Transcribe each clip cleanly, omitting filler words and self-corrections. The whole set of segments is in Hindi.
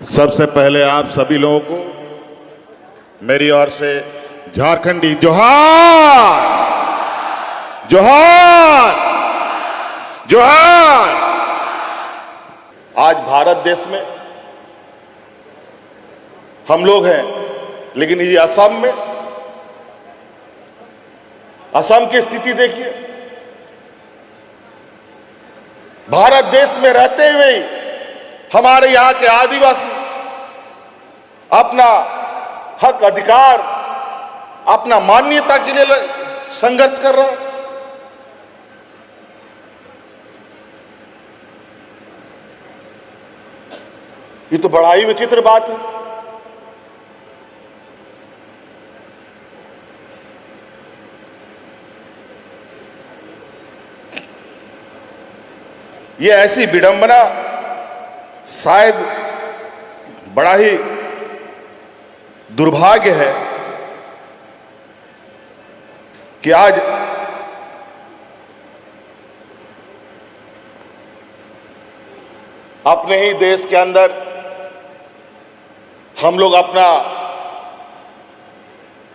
सबसे पहले आप सभी लोगों को मेरी ओर से झारखंडी जोहार जोहार जोहार। आज भारत देश में हम लोग हैं, लेकिन ये असम में, असम की स्थिति देखिए। भारत देश में रहते हुए हमारे यहां के आदिवासी अपना हक अधिकार, अपना मान्यता के लिए संघर्ष कर रहा है। ये तो बड़ा ही विचित्र बात है। ये ऐसी विडंबना शायद बड़ा ही दुर्भाग्य है कि आज अपने ही देश के अंदर हम लोग अपना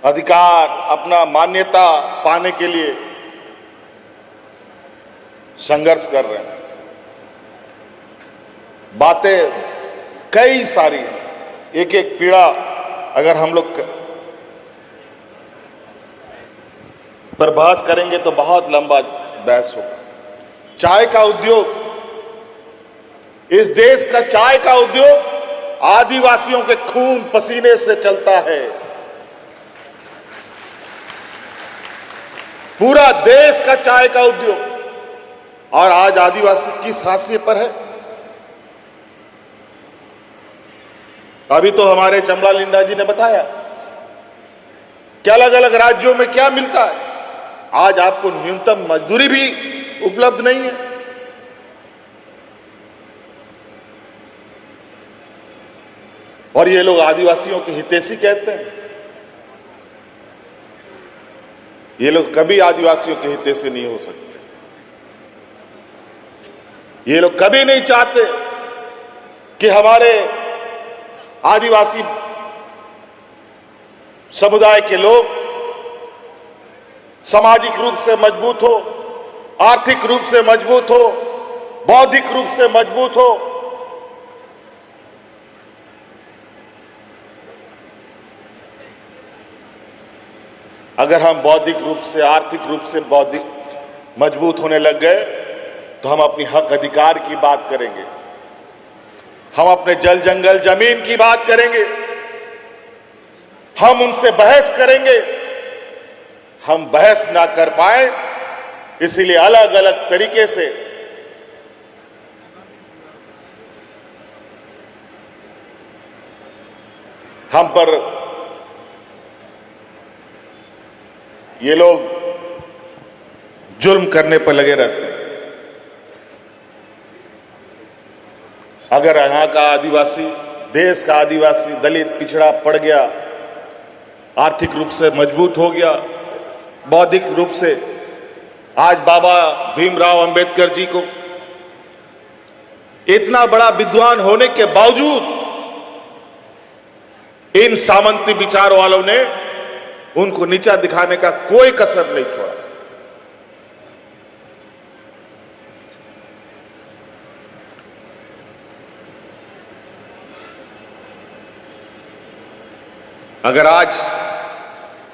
अधिकार, अपना मान्यता पाने के लिए संघर्ष कर रहे हैं। बातें कई सारी, एक एक पीड़ा अगर हम लोग पर बहस करेंगे तो बहुत लंबा बहस होगा। चाय का उद्योग, इस देश का चाय का उद्योग आदिवासियों के खून पसीने से चलता है। पूरा देश का चाय का उद्योग, और आज आदिवासी किस हाशिए पर है? अभी तो हमारे चमड़ा लिंडा जी ने बताया कि अलग अलग राज्यों में क्या मिलता है। आज आपको न्यूनतम मजदूरी भी उपलब्ध नहीं है। और ये लोग आदिवासियों के हितैषी कहते हैं। ये लोग कभी आदिवासियों के हितैषी नहीं हो सकते। ये लोग कभी नहीं चाहते कि हमारे आदिवासी समुदाय के लोग सामाजिक रूप से मजबूत हो, आर्थिक रूप से मजबूत हो, बौद्धिक रूप से मजबूत हो। अगर हम बौद्धिक रूप से, आर्थिक रूप से मजबूत होने लग गए तो हम अपनी हक अधिकार की बात करेंगे, हम अपने जल जंगल जमीन की बात करेंगे, हम उनसे बहस करेंगे। हम बहस ना कर पाए, इसीलिए अलग अलग तरीके से हम पर ये लोग जुर्म करने पर लगे रहते हैं। अगर यहां का आदिवासी, देश का आदिवासी, दलित, पिछड़ा पड़ गया, आर्थिक रूप से मजबूत हो गया, बौद्धिक रूप से, आज बाबा भीमराव अंबेडकर जी को इतना बड़ा विद्वान होने के बावजूद इन सामंती विचार वालों ने उनको नीचा दिखाने का कोई कसर नहीं छोड़ा। अगर आज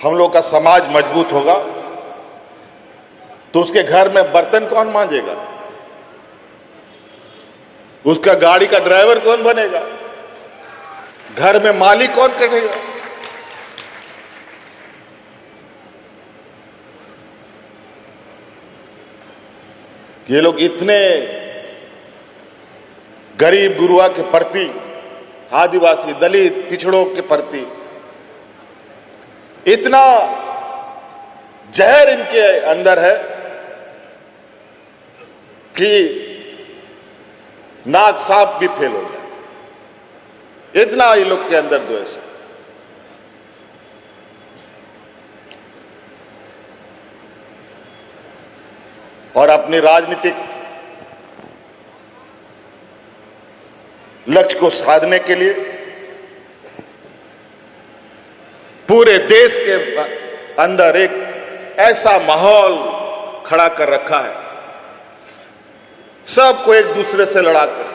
हम लोग का समाज मजबूत होगा तो उसके घर में बर्तन कौन मांजेगा? उसका गाड़ी का ड्राइवर कौन बनेगा? घर में मालिक कौन करेगा? ये लोग इतने गरीब गुरुआ के प्रति, आदिवासी, दलित, पिछड़ों के प्रति इतना जहर इनके अंदर है कि नाक साफ भी फेल हो जाए। इतना ये लोग के अंदर द्वेष है। और अपनी राजनीतिक लक्ष्य को साधने के लिए पूरे देश के अंदर एक ऐसा माहौल खड़ा कर रखा है, सबको एक दूसरे से लड़ाकर।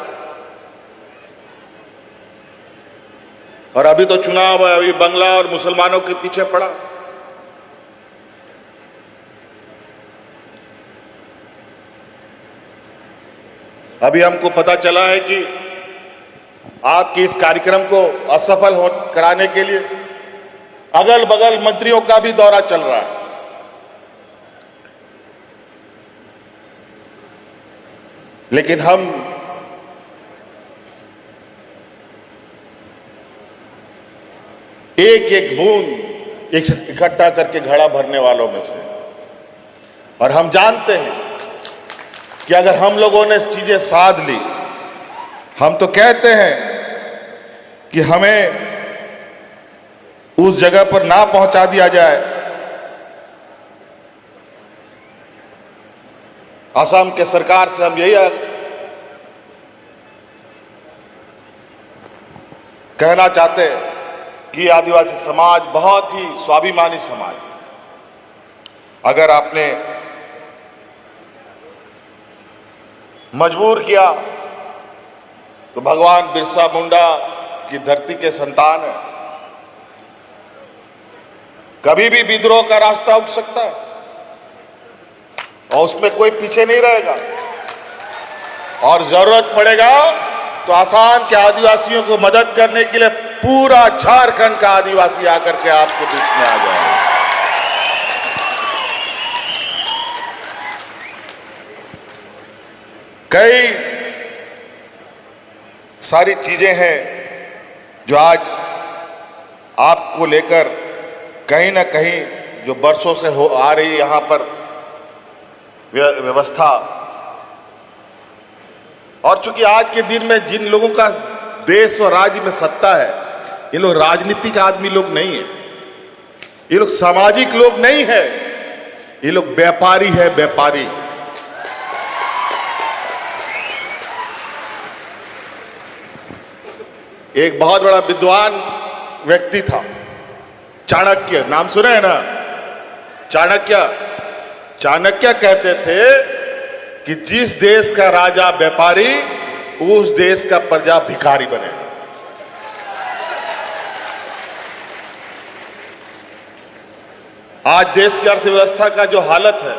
और अभी तो चुनाव है, अभी बंगला और मुसलमानों के पीछे पड़ा। अभी हमको पता चला है कि आपके इस कार्यक्रम को असफल कराने के लिए अगल बगल मंत्रियों का भी दौरा चल रहा है। लेकिन हम एक एक बूंद इकट्ठा करके घड़ा भरने वालों में से, और हम जानते हैं कि अगर हम लोगों ने चीजें साध ली, हम तो कहते हैं कि हमें उस जगह पर ना पहुंचा दिया जाए। असम के सरकार से हम यही कहना चाहते हैं कि आदिवासी समाज बहुत ही स्वाभिमानी समाज। अगर आपने मजबूर किया तो भगवान बिरसा मुंडा की धरती के संतान है, कभी भी विद्रोह का रास्ता उठ सकता है और उसमें कोई पीछे नहीं रहेगा। और जरूरत पड़ेगा तो आसाम के आदिवासियों को मदद करने के लिए पूरा झारखंड का आदिवासी आकर के आपके बीच में आ जाएगा। कई सारी चीजें हैं जो आज आपको लेकर कहीं ना कहीं जो बरसों से हो आ रही यहां पर व्यवस्था, और चूंकि आज के दिन में जिन लोगों का देश और राज्य में सत्ता है, ये लोग राजनीतिक आदमी लोग नहीं है, ये लोग सामाजिक लोग नहीं है, ये लोग व्यापारी है, व्यापारी। एक बहुत बड़ा विद्वान व्यक्ति था, चाणक्य, नाम सुना है ना? चाणक्य कहते थे कि जिस देश का राजा व्यापारी, उस देश का प्रजा भिखारी बने। आज देश की अर्थव्यवस्था का जो हालत है,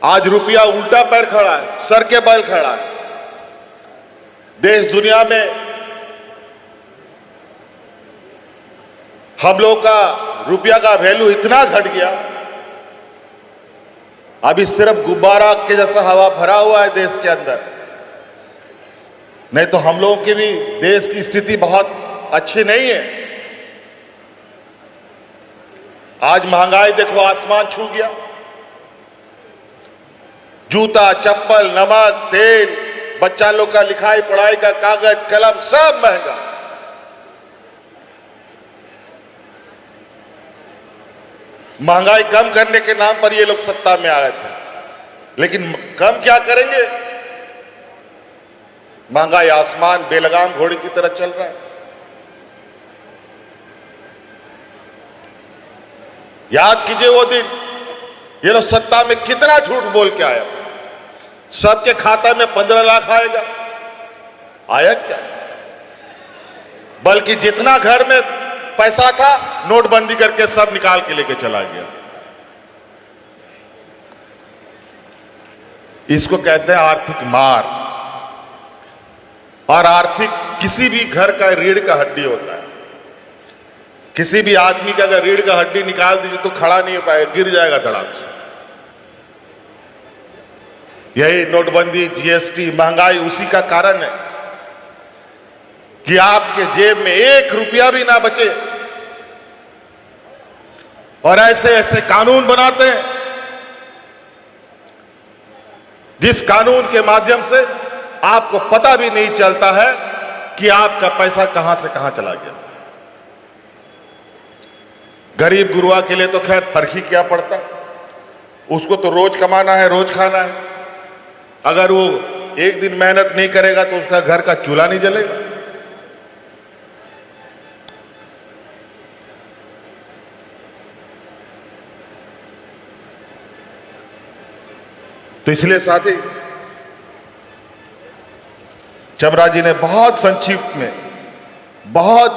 आज रुपया उल्टा पैर खड़ा है, सर के बल खड़ा है। देश दुनिया में हम लोग का रुपया का वैल्यू इतना घट गया, अभी सिर्फ गुब्बारा के जैसा हवा भरा हुआ है देश के अंदर। नहीं तो हम लोगों की भी देश की स्थिति बहुत अच्छी नहीं है। आज महंगाई देखो आसमान छू गया। जूता, चप्पल, नमक, तेल, बच्चा लोग का लिखाई पढ़ाई का कागज कलम सब महंगा। महंगाई कम करने के नाम पर ये लोग सत्ता में आए थे, लेकिन कम क्या करेंगे? महंगाई आसमान बेलगाम घोड़े की तरह चल रहा है। याद कीजिए वो दिन, ये लोग सत्ता में कितना झूठ बोल के आया। सबके खाता में 15 लाख आएगा, आया क्या? बल्कि जितना घर में पैसा था नोटबंदी करके सब निकाल के लेके चला गया। इसको कहते हैं आर्थिक मार। और आर्थिक किसी भी घर का रीढ़ का हड्डी होता है। किसी भी आदमी का अगर रीढ़ का हड्डी निकाल दीजिए तो खड़ा नहीं हो पाएगा, गिर जाएगा धड़ाम से। यही नोटबंदी, जीएसटी, महंगाई उसी का कारण है कि आपके जेब में 1 रुपया भी ना बचे। और ऐसे ऐसे कानून बनाते हैं जिस कानून के माध्यम से आपको पता भी नहीं चलता है कि आपका पैसा कहां से कहां चला गया। गरीब गुरुआ के लिए तो खैर फर्क ही क्या पड़ता, उसको तो रोज कमाना है, रोज खाना है। अगर वो एक दिन मेहनत नहीं करेगा तो उसका घर का चूल्हा नहीं जलेगा। तो इसलिए साथी, चबरा जी ने बहुत संक्षिप्त में बहुत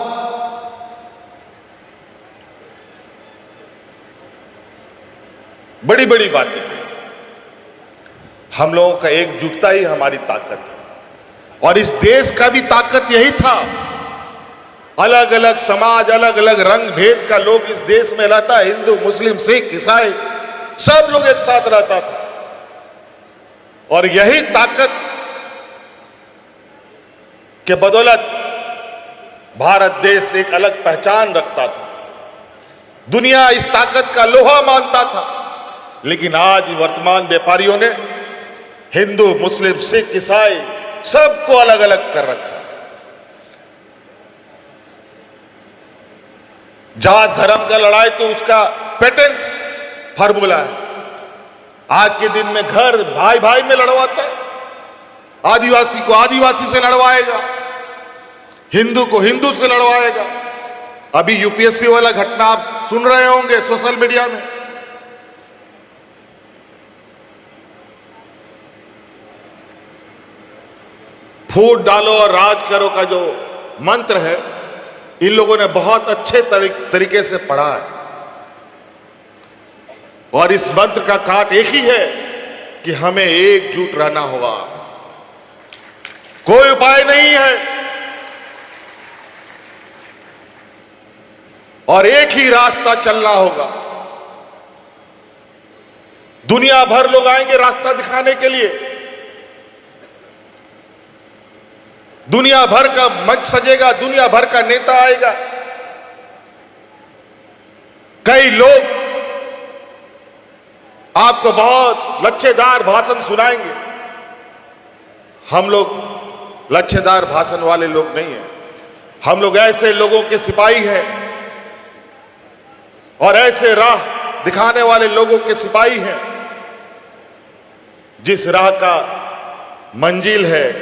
बड़ी बड़ी बातें की। हम लोगों का एकजुटता ही हमारी ताकत है और इस देश का भी ताकत यही था। अलग अलग समाज, अलग अलग रंग भेद का लोग इस देश में रहता है, हिंदू, मुस्लिम, सिख, ईसाई, सब लोग एक साथ रहता था। और यही ताकत के बदौलत भारत देश एक अलग पहचान रखता था। दुनिया इस ताकत का लोहा मानता था। लेकिन आज वर्तमान व्यापारियों ने हिंदू, मुस्लिम, सिख, ईसाई सबको अलग अलग कर रखा। जात धर्म का लड़ाई तो उसका पेटेंट फार्मूला है। आज के दिन में घर भाई भाई में लड़वाता है। आदिवासी को आदिवासी से लड़वाएगा, हिंदू को हिंदू से लड़वाएगा। अभी यूपीएससी वाला घटना आप सुन रहे होंगे सोशल मीडिया में। फूट डालो और राज करो का जो मंत्र है, इन लोगों ने बहुत अच्छे तरीके से पढ़ा है। और इस मंत्र का काट एक ही है कि हमें एकजुट रहना होगा। कोई उपाय नहीं है और एक ही रास्ता चलना होगा। दुनिया भर लोग आएंगे रास्ता दिखाने के लिए। दुनिया भर का मंच सजेगा, दुनिया भर का नेता आएगा। कई लोग आपको बहुत लच्छेदार भाषण सुनाएंगे। हम लोग लच्छेदार भाषण वाले लोग नहीं हैं। हम लोग ऐसे लोगों के सिपाही हैं और ऐसे राह दिखाने वाले लोगों के सिपाही हैं जिस राह का मंजिल है,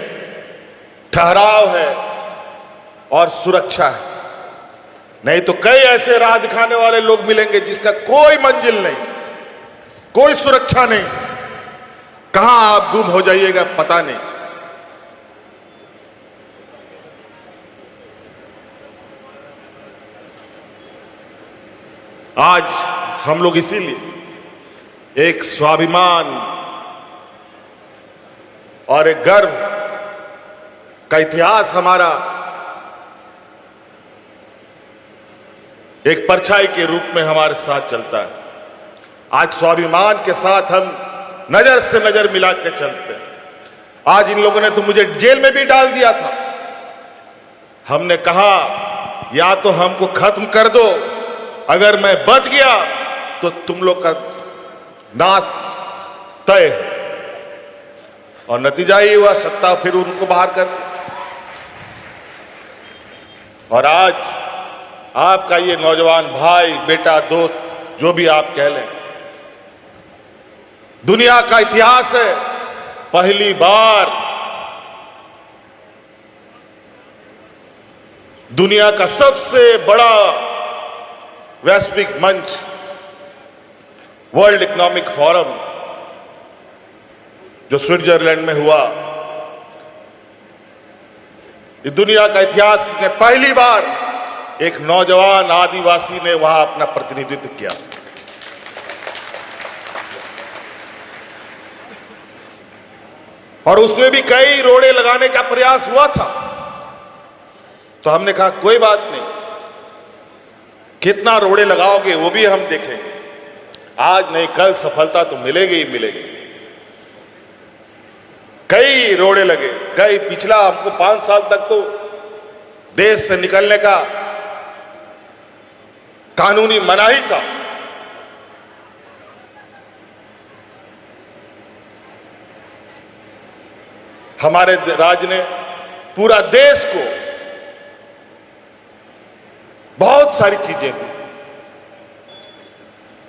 ठहराव है और सुरक्षा है। नहीं तो कई ऐसे राह दिखाने वाले लोग मिलेंगे जिसका कोई मंजिल नहीं, कोई सुरक्षा नहीं। कहां आप गुम हो जाइएगा पता नहीं। आज हम लोग इसीलिए एक स्वाभिमान और एक गर्व का इतिहास हमारा एक परछाई के रूप में हमारे साथ चलता है। आज स्वाभिमान के साथ हम नजर से नजर मिला के चलते हैं। आज इन लोगों ने तो मुझे जेल में भी डाल दिया था। हमने कहा या तो हमको खत्म कर दो, अगर मैं बच गया तो तुम लोग का नाश तय है। और नतीजा ही हुआ, सत्ता फिर उनको बाहर कर। और आज आपका ये नौजवान भाई, बेटा, दोस्त, जो भी आप कह लें, दुनिया का इतिहास है, पहली बार दुनिया का सबसे बड़ा वैश्विक मंच वर्ल्ड इकोनॉमिक फोरम जो स्विट्जरलैंड में हुआ, इस दुनिया का इतिहास में पहली बार एक नौजवान आदिवासी ने वहां अपना प्रतिनिधित्व किया। और उसमें भी कई रोड़े लगाने का प्रयास हुआ था। तो हमने कहा कोई बात नहीं, कितना रोड़े लगाओगे वो भी हम देखेंगे। आज नहीं कल सफलता तो मिलेगी ही मिलेगी। कई रोड़े लगे, कई पिछला हमको 5 साल तक तो देश से निकलने का कानूनी मनाही था। हमारे राज्य ने पूरा देश को बहुत सारी चीजें दी।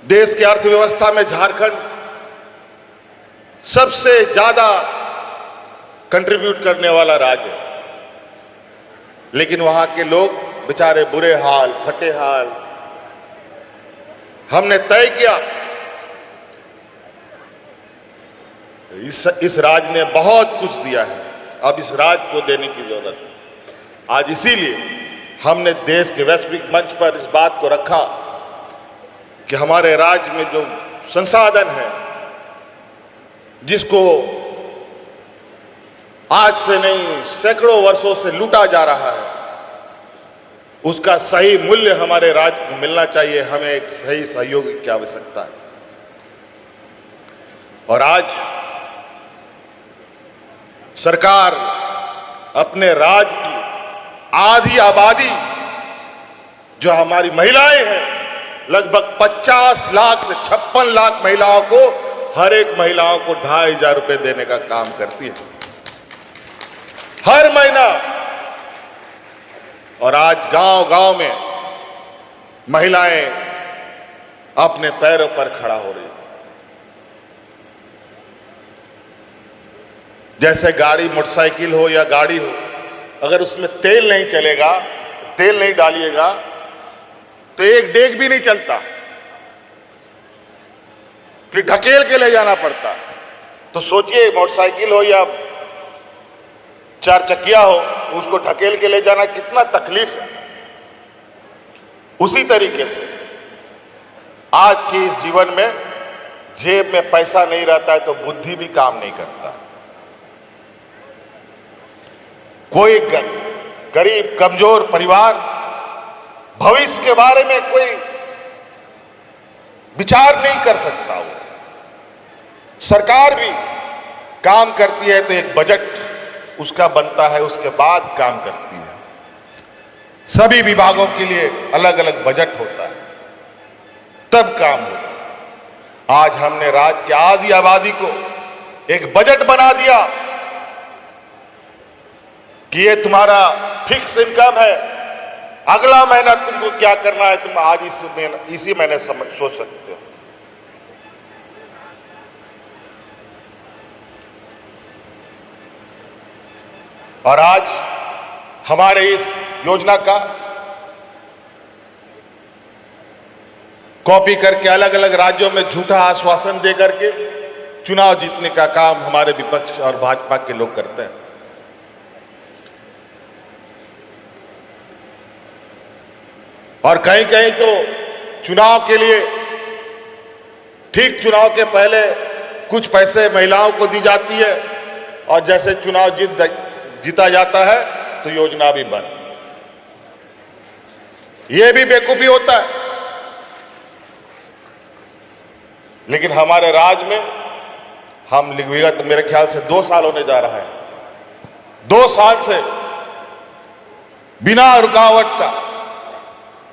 देश की अर्थव्यवस्था में झारखंड सबसे ज्यादा कंट्रीब्यूट करने वाला राज्य है, लेकिन वहां के लोग बेचारे बुरे हाल, फटे हाल। हमने तय किया इस राज्य ने बहुत कुछ दिया है, अब इस राज्य को देने की जरूरत है। आज इसीलिए हमने देश के वैश्विक मंच पर इस बात को रखा कि हमारे राज्य में जो संसाधन है, जिसको आज से नहीं सैकड़ों वर्षों से लूटा जा रहा है, उसका सही मूल्य हमारे राज्य को मिलना चाहिए। हमें एक सही सहयोग की आवश्यकता है। और आज सरकार अपने राज्य की आधी आबादी जो हमारी महिलाएं हैं, लगभग 50 लाख से 56 लाख महिलाओं को हर एक महिलाओं को 2500 रुपए देने का काम करती है हर महीना। और आज गांव-गांव में महिलाएं अपने पैरों पर खड़ा हो रही है। जैसे गाड़ी, मोटरसाइकिल हो या गाड़ी हो, अगर उसमें तेल नहीं चलेगा, तेल नहीं डालिएगा तो एक डेग भी नहीं चलता, फिर ढकेल के ले जाना पड़ता। तो सोचिए, मोटरसाइकिल हो या 4 चक्किया हो, उसको ढकेल के ले जाना कितना तकलीफ है। उसी तरीके से आज के इस जीवन में जेब में पैसा नहीं रहता है तो बुद्धि भी काम नहीं करता। कोई गरीब कमजोर परिवार भविष्य के बारे में कोई विचार नहीं कर सकता। वो सरकार भी काम करती है तो एक बजट उसका बनता है, उसके बाद काम करती है। सभी विभागों के लिए अलग अलग बजट होता है, तब काम होता है। आज हमने राज्य की आधी आबादी को एक बजट बना दिया कि ये तुम्हारा फिक्स इनकम है, अगला महीना तुमको क्या करना है तुम आज इसी महीने सोच सकते हो। और आज हमारे इस योजना का कॉपी करके अलग अलग राज्यों में झूठा आश्वासन दे करके चुनाव जीतने का काम हमारे विपक्ष और भाजपा के लोग करते हैं। और कहीं कहीं तो चुनाव के लिए, ठीक चुनाव के पहले कुछ पैसे महिलाओं को दी जाती है और जैसे चुनाव जीता जाता है तो योजना भी बंद। यह भी बेवकूफी होता है। लेकिन हमारे राज्य में हम विगत मेरे ख्याल से 2 साल होने जा रहा है, 2 साल से बिना रुकावट का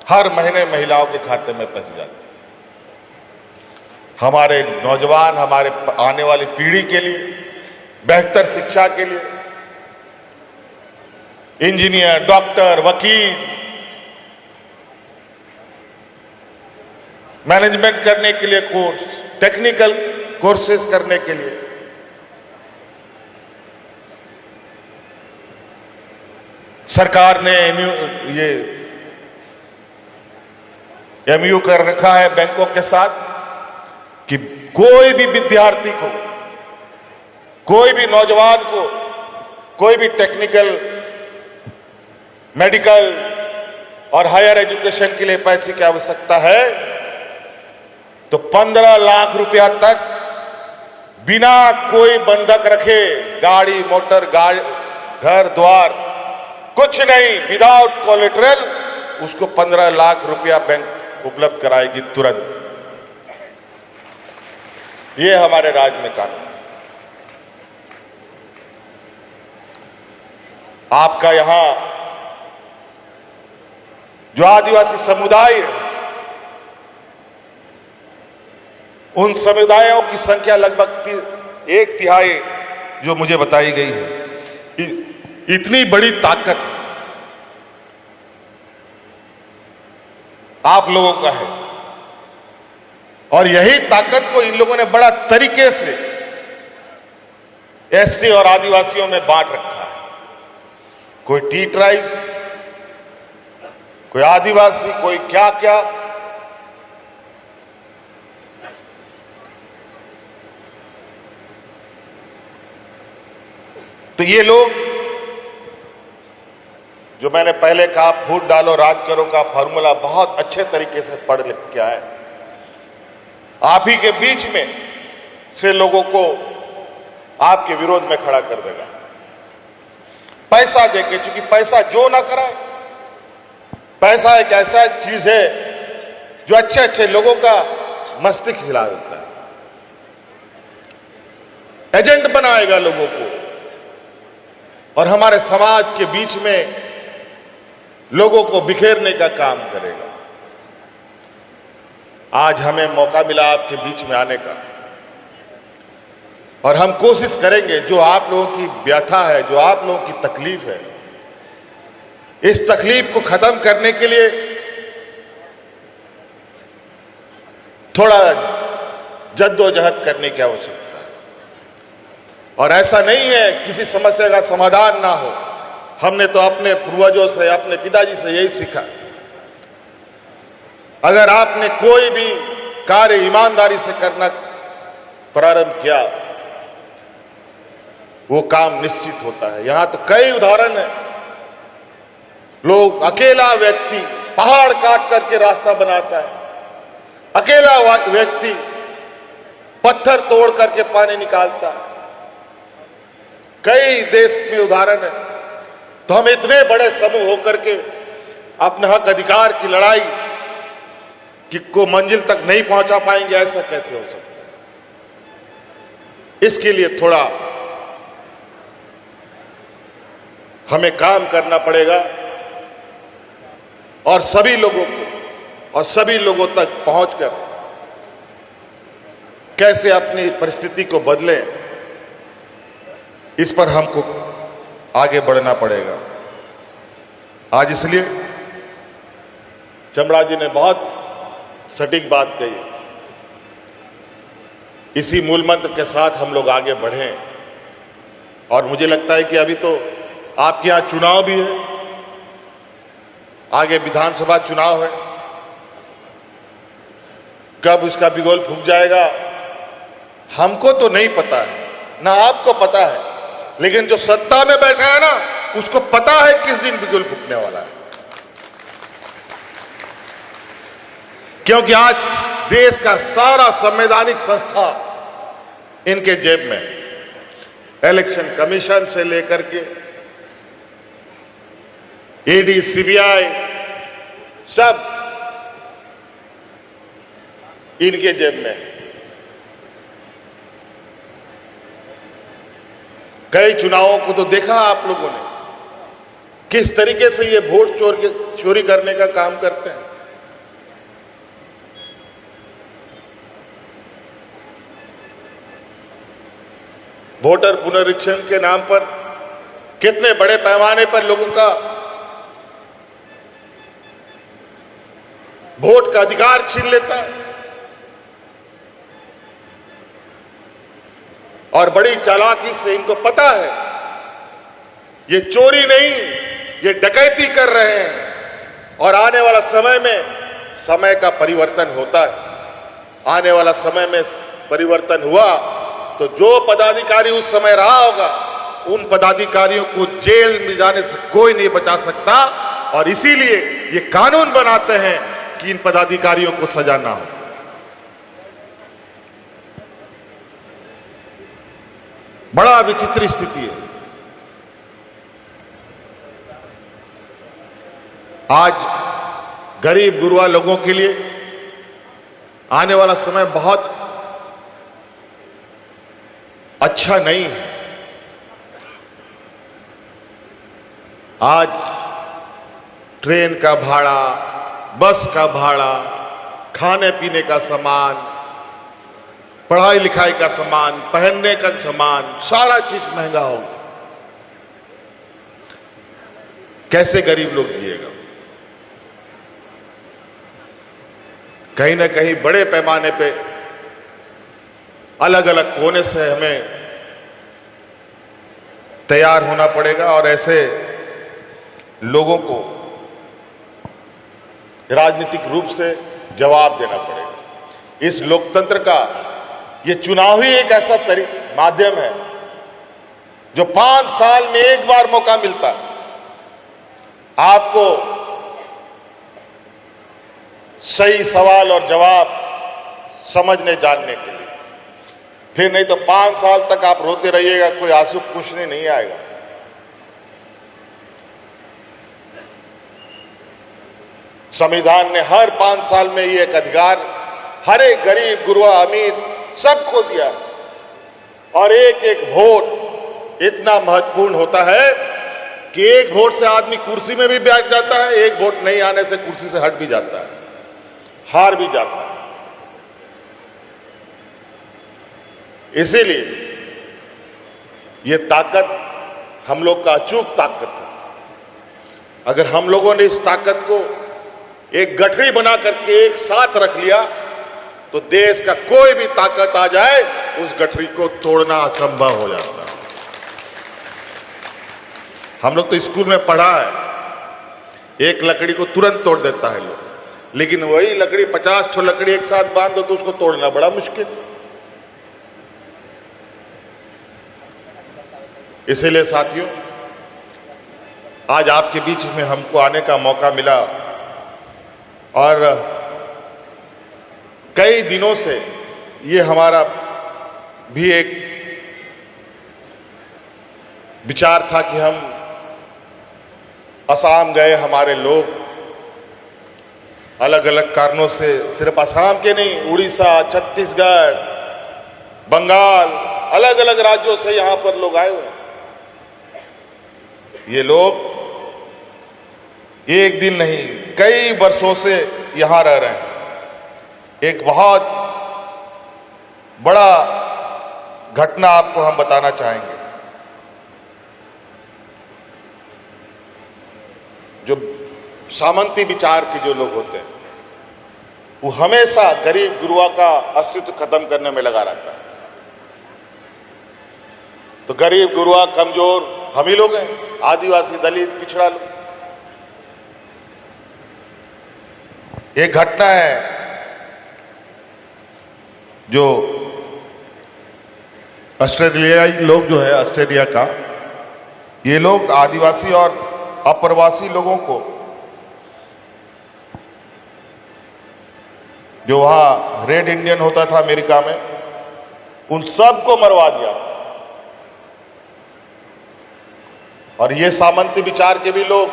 हर महीने महिलाओं के खाते में पैसे जाते हैं। हमारे नौजवान, हमारे आने वाली पीढ़ी के लिए बेहतर शिक्षा के लिए इंजीनियर, डॉक्टर, वकील, मैनेजमेंट करने के लिए कोर्स, टेक्निकल कोर्सेज करने के लिए सरकार ने ये MOU कर रखा है बैंकों के साथ कि कोई भी विद्यार्थी को, कोई भी नौजवान को, कोई भी टेक्निकल, मेडिकल और हायर एजुकेशन के लिए पैसे की आवश्यकता है तो 15 लाख रुपया तक बिना कोई बंधक रखे, गाड़ी, मोटर, घर द्वार कुछ नहीं, विदाउट कोलेटरल, उसको 15 लाख रुपया बैंक उपलब्ध कराएगी तुरंत। ये हमारे राज्य में कानून। आपका यहां जो आदिवासी समुदाय है, उन समुदायों की संख्या लगभग 1/3 जो मुझे बताई गई है। इतनी बड़ी ताकत आप लोगों का है और यही ताकत को इन लोगों ने बड़ा तरीके से एसटी और आदिवासियों में बांट रखा है। कोई टी ट्राइब्स, कोई आदिवासी, कोई क्या क्या। तो ये लोग, जो मैंने पहले कहा फूट डालो राज करो का फॉर्मूला बहुत अच्छे तरीके से पढ़ लिख के आए। आप ही के बीच में से लोगों को आपके विरोध में खड़ा कर देगा पैसा देके, क्योंकि पैसा जो ना कराए। पैसा एक ऐसा चीज है जो अच्छे अच्छे लोगों का मस्तिष्क हिला देता है, एजेंट बनाएगा लोगों को और हमारे समाज के बीच में लोगों को बिखेरने का काम करेगा। आज हमें मौका मिला आपके बीच में आने का और हम कोशिश करेंगे, जो आप लोगों की व्यथा है, जो आप लोगों की तकलीफ है, इस तकलीफ को खत्म करने के लिए थोड़ा जद्दोजहद करने की आवश्यकता है। और ऐसा नहीं है किसी समस्या का समाधान ना हो। हमने तो अपने पूर्वजों से, अपने पिताजी से यही सीखा। अगर आपने कोई भी कार्य ईमानदारी से करना प्रारंभ किया, वो काम निश्चित होता है। यहां तो कई उदाहरण है। लोग, अकेला व्यक्ति पहाड़ काट करके रास्ता बनाता है, अकेला व्यक्ति पत्थर तोड़ करके पानी निकालता है। कई देश में उदाहरण है। तो हम इतने बड़े समूह होकर के अपने हक अधिकार की लड़ाई को मंजिल तक नहीं पहुंचा पाएंगे, ऐसा कैसे हो सकता है? इसके लिए थोड़ा हमें काम करना पड़ेगा और सभी लोगों को और सभी लोगों तक पहुंचकर कैसे अपनी परिस्थिति को बदलें, इस पर हमको आगे बढ़ना पड़ेगा। आज इसलिए चमड़ा जी ने बहुत सटीक बात कही। इसी मूल मंत्र के साथ हम लोग आगे बढ़ें। और मुझे लगता है कि अभी तो आपके यहां चुनाव भी है, आगे विधानसभा चुनाव है। कब उसका बिगुल फूंक जाएगा हमको तो नहीं पता है, ना आपको पता है, लेकिन जो सत्ता में बैठा है ना, उसको पता है किस दिन बिगुल फूंकने वाला है। क्योंकि आज देश का सारा संवैधानिक संस्था इनके जेब में, इलेक्शन कमीशन से लेकर के ईडी, सीबीआई, सब इनके जेब में। कई चुनावों को तो देखा आप लोगों ने, किस तरीके से ये वोट चोरी करने का काम करते हैं। वोटर पुनरीक्षण के नाम पर कितने बड़े पैमाने पर लोगों का वोट का अधिकार छीन लेता है। और बड़ी चालाकी से इनको पता है ये चोरी नहीं, ये डकैती कर रहे हैं। और आने वाला समय में समय का परिवर्तन होता है। आने वाला समय में परिवर्तन हुआ तो जो पदाधिकारी उस समय रहा होगा, उन पदाधिकारियों को जेल में जाने से कोई नहीं बचा सकता। और इसीलिए ये कानून बनाते हैं कि इन पदाधिकारियों को सजा ना हो। बड़ा विचित्र स्थिति है। आज गरीब गुरबा लोगों के लिए आने वाला समय बहुत अच्छा नहीं है। आज ट्रेन का भाड़ा, बस का भाड़ा, खाने पीने का सामान, पढ़ाई लिखाई का सामान, पहनने का सामान, सारा चीज महंगा होगा। कैसे गरीब लोग जिएगा? कहीं ना कहीं बड़े पैमाने पे अलग अलग कोने से हमें तैयार होना पड़ेगा और ऐसे लोगों को राजनीतिक रूप से जवाब देना पड़ेगा। इस लोकतंत्र का ये चुनाव ही एक ऐसा माध्यम है जो 5 साल में एक बार मौका मिलता है आपको सही सवाल और जवाब समझने जानने के लिए। फिर नहीं तो 5 साल तक आप रोते रहिएगा, कोई आंसू पूछने नहीं आएगा। संविधान ने हर 5 साल में ये एक अधिकार हर एक गरीब गुरबा अमीर सबको दिया है। और एक एक वोट इतना महत्वपूर्ण होता है कि एक वोट से आदमी कुर्सी में भी बैठ जाता है, एक वोट नहीं आने से कुर्सी से हट भी जाता है, हार भी जाता है। इसीलिए ये ताकत हम लोग का अचूक ताकत है। अगर हम लोगों ने इस ताकत को एक गठरी बना करके एक साथ रख लिया तो देश का कोई भी ताकत आ जाए उस गठरी को तोड़ना असंभव हो जाता है। हम लोग तो स्कूल में पढ़ा है, एक लकड़ी को तुरंत तोड़ देता है लोग, लेकिन वही लकड़ी 50 ठो लकड़ी एक साथ बांध दो तो उसको तोड़ना बड़ा मुश्किल। इसीलिए साथियों, आज आपके बीच में हमको आने का मौका मिला और कई दिनों से ये हमारा भी एक विचार था कि हम असम गए, हमारे लोग अलग अलग कारणों से, सिर्फ असम के नहीं, उड़ीसा, छत्तीसगढ़, बंगाल, अलग अलग राज्यों से यहां पर लोग आए हुए। ये लोग एक दिन नहीं कई वर्षों से यहां रह रहे हैं। एक बहुत बड़ा घटना आपको हम बताना चाहेंगे। जो सामंती विचार के जो लोग होते हैं वो हमेशा गरीब गुरुआ का अस्तित्व खत्म करने में लगा रहता है। तो गरीब गुरुआ कमजोर हम ही लोग हैं, आदिवासी, दलित, पिछड़ा लोग। एक घटना है जो ऑस्ट्रेलियाई लोग जो है, ऑस्ट्रेलिया का, ये लोग आदिवासी और अप्रवासी लोगों को जो वहां रेड इंडियन होता था अमेरिका में, उन सबको मरवा दिया। और ये सामंती विचार के भी लोग,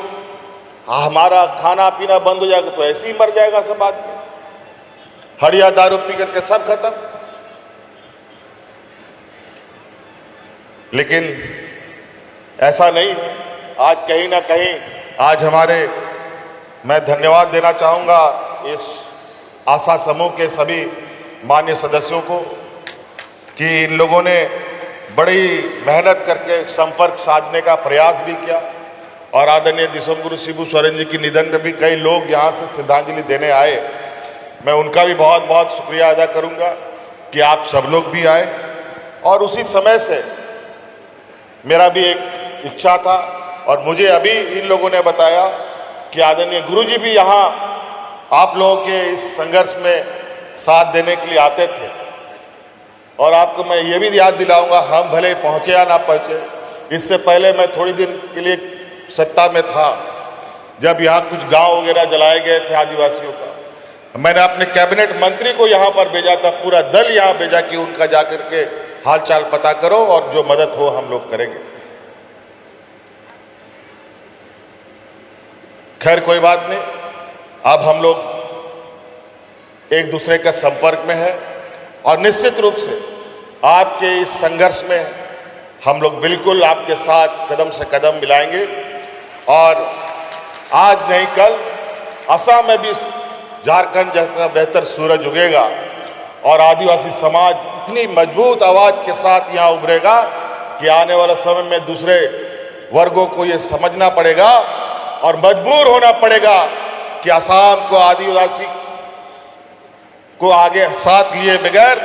हमारा खाना पीना बंद हो जाएगा तो ऐसे ही मर जाएगा सब आदमी, हड़िया दारू पी करके सब खत्म। लेकिन ऐसा नहीं है। आज कहीं ना कहीं आज मैं धन्यवाद देना चाहूंगा इस आशा समूह के सभी मान्य सदस्यों को कि इन लोगों ने बड़ी मेहनत करके संपर्क साधने का प्रयास भी किया। और आदरणीय दिसोमगुरु शिबू सोरेन जी के निधन में भी कई लोग यहाँ से श्रद्धांजलि देने आए। मैं उनका भी बहुत बहुत शुक्रिया अदा करूंगा कि आप सब लोग भी आए। और उसी समय से मेरा भी एक इच्छा था और मुझे अभी इन लोगों ने बताया कि आदरणीय गुरु जी भी यहाँ आप लोगों के इस संघर्ष में साथ देने के लिए आते थे। और आपको मैं ये भी याद दिलाऊंगा, हम भले पहुंचे या ना पहुंचे, इससे पहले मैं थोड़ी दिन के लिए सत्ता में था जब यहाँ कुछ गांव वगैरह जलाए गए थे आदिवासियों का। मैंने अपने कैबिनेट मंत्री को यहाँ पर भेजा था, पूरा दल यहाँ भेजा कि उनका जाकर के हालचाल पता करो और जो मदद हो हम लोग करेंगे। खैर कोई बात नहीं, अब हम लोग एक दूसरे के संपर्क में है और निश्चित रूप से आपके इस संघर्ष में हम लोग बिल्कुल आपके साथ कदम से कदम मिलाएंगे। और आज नहीं कल असम में भी झारखंड जैसा बेहतर सूरज उगेगा और आदिवासी समाज इतनी मजबूत आवाज के साथ यहाँ उभरेगा कि आने वाले समय में दूसरे वर्गों को ये समझना पड़ेगा और मजबूर होना पड़ेगा कि असम को आदिवासी को आगे साथ लिए बगैर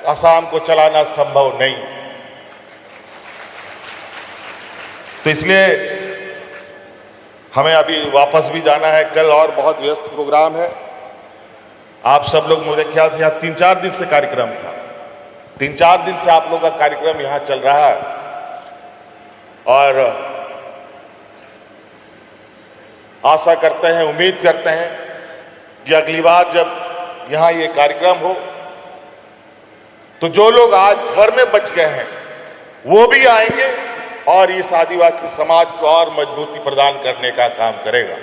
असम को चलाना संभव नहीं। तो इसलिए हमें अभी वापस भी जाना है, कल और बहुत व्यस्त प्रोग्राम है। आप सब लोग, मेरे ख्याल से यहाँ 3-4 दिन से कार्यक्रम था, 3-4 दिन से आप लोगों का कार्यक्रम यहाँ चल रहा है। और आशा करते हैं, उम्मीद करते हैं कि अगली बार जब यहाँ ये कार्यक्रम हो तो जो लोग आज घर में बच गए हैं वो भी आएंगे और इस आदिवासी समाज को और मजबूती प्रदान करने का काम करेगा।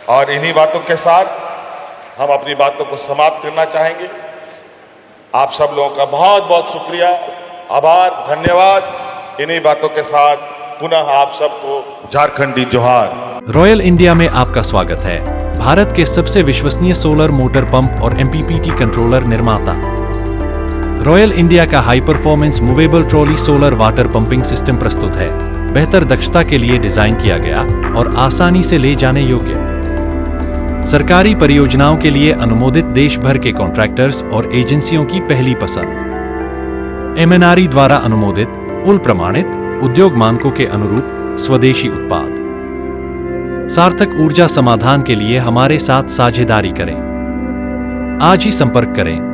और इन्हीं बातों के साथ हम अपनी बातों को समाप्त करना चाहेंगे। आप सब लोगों का बहुत बहुत शुक्रिया, आभार, धन्यवाद। इन्हीं बातों के साथ पुनः आप सबको झारखंडी जोहार। रॉयल इंडिया में आपका स्वागत है। भारत के सबसे विश्वसनीय सोलर मोटर पंप और MPPT कंट्रोलर निर्माता रॉयल इंडिया का high performance movable trolley solar water pumping system प्रस्तुत है। बेहतर दक्षता के लिए डिजाइन किया गया और आसानी से ले जाने योग्य। सरकारी परियोजनाओं के लिए अनुमोदित देश भर के कॉन्ट्रैक्टर्स और एजेंसियों की पहली पसंद। MNRE द्वारा अनुमोदित, उल प्रमाणित, उद्योग मानकों के अनुरूप स्वदेशी उत्पाद। सार्थक ऊर्जा समाधान के लिए हमारे साथ साझेदारी करें। आज ही संपर्क करें।